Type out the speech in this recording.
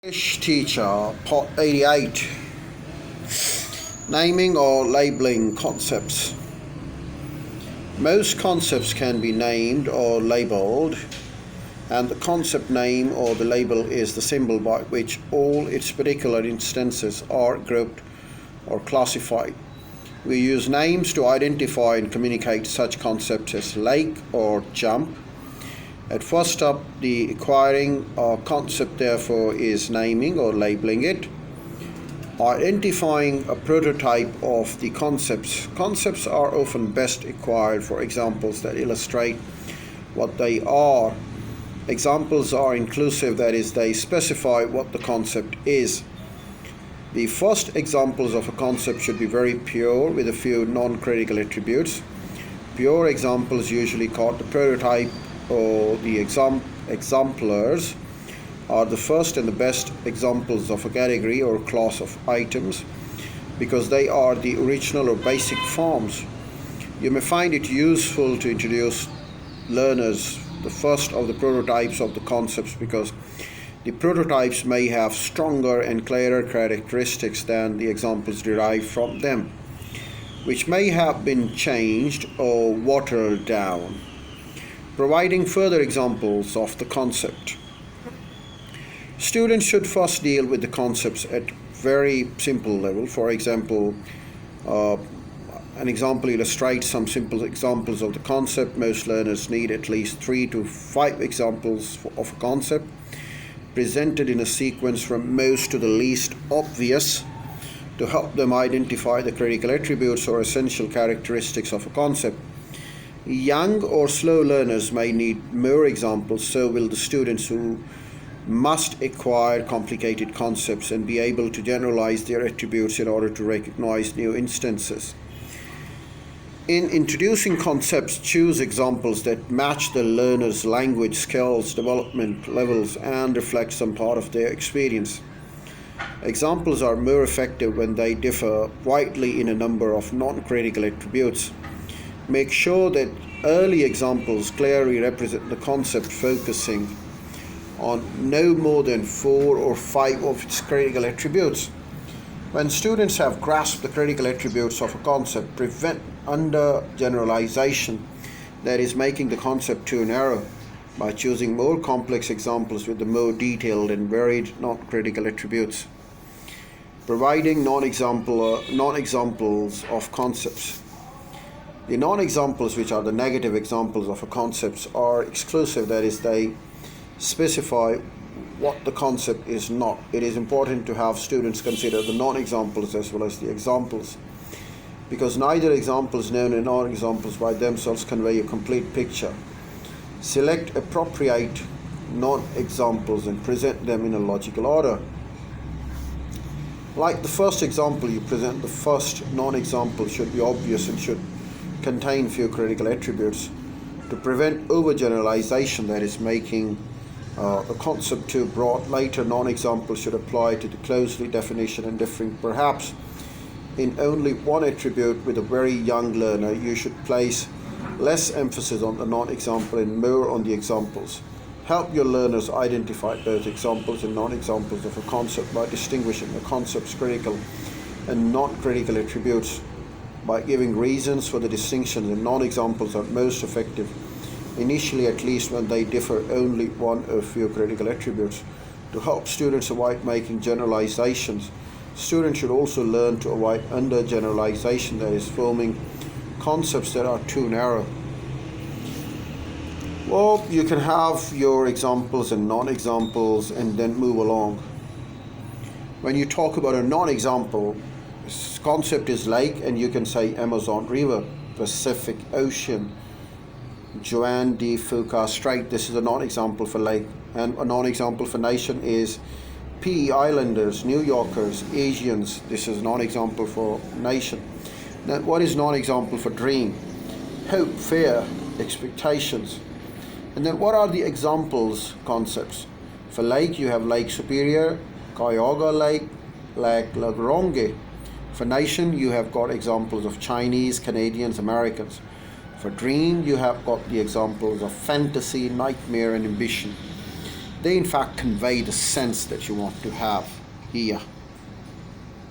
English teacher, part 88. Naming or labeling concepts. Most concepts can be named or labeled, and the concept name or the label is the symbol by which all its particular instances are grouped or classified. We use names to identify and communicate such concepts as lake or jump. At first up, the acquiring concept therefore is naming or labeling it. Identifying a prototype of the concepts. Concepts are often best acquired for examples that illustrate what they are. Examples are inclusive, that is, they specify what the concept is. The first examples of a concept should be very pure with a few non-critical attributes. Pure examples usually called the prototype or the exemplars are the first and the best examples of a category or class of items because they are the original or basic forms. You may find it useful to introduce learners the first of the prototypes of the concepts because the prototypes may have stronger and clearer characteristics than the examples derived from them, which may have been changed or watered down. Providing further examples of the concept. Students should first deal with the concepts at very simple level. For example, an example illustrates some simple examples of the concept. Most learners need at least 3 to 5 examples of a concept presented in a sequence from most to the least obvious to help them identify the critical attributes or essential characteristics of a concept. Young or slow learners may need more examples, so will the students who must acquire complicated concepts and be able to generalize their attributes in order to recognize new instances. In introducing concepts, choose examples that match the learner's language skills, development levels, and reflect some part of their experience. Examples are more effective when they differ widely in a number of non-critical attributes. Make sure that early examples clearly represent the concept, focusing on no more than 4 or 5 of its critical attributes. When students have grasped the critical attributes of a concept, prevent undergeneralization, that is, making the concept too narrow, by choosing more complex examples with the more detailed and varied non-critical attributes. Providing non-examples of concepts. The non-examples, which are the negative examples of a concept, are exclusive, that is, they specify what the concept is not. It is important to have students consider the non-examples as well as the examples, because neither examples nor non-examples by themselves convey a complete picture. Select appropriate non-examples and present them in a logical order. Like the first example you present, the first non-example should be obvious and should contain few critical attributes to prevent overgeneralization, that is, making the concept too broad. Later non-examples should apply to the closely definition and differing perhaps in only one attribute. With a very young learner, you should place less emphasis on the non-example and more on the examples. Help your learners identify both examples and non-examples of a concept by distinguishing the concept's critical and non-critical attributes. By giving reasons for the distinctions, and non-examples are most effective initially, at least when they differ only one or few critical attributes. To help students avoid making generalizations, students should also learn to avoid undergeneralization, that is, forming concepts that are too narrow. Well, you can have your examples and non-examples and then move along. When you talk about a non-example, concept is lake, and you can say Amazon River, Pacific Ocean, Juan de Fuca Strait. This is a non-example for lake. And a non-example for nation is PE Islanders, New Yorkers, Asians. This is a non-example for nation. Now, what is non-example for dream? Hope, fear, expectations. And then what are the examples concepts? For lake, you have Lake Superior, Cuyahoga Lake, Lake Lagronge. For nation, you have got examples of Chinese, Canadians, Americans. For dream, you have got the examples of fantasy, nightmare, and ambition. they in fact convey the sense that you want to have here.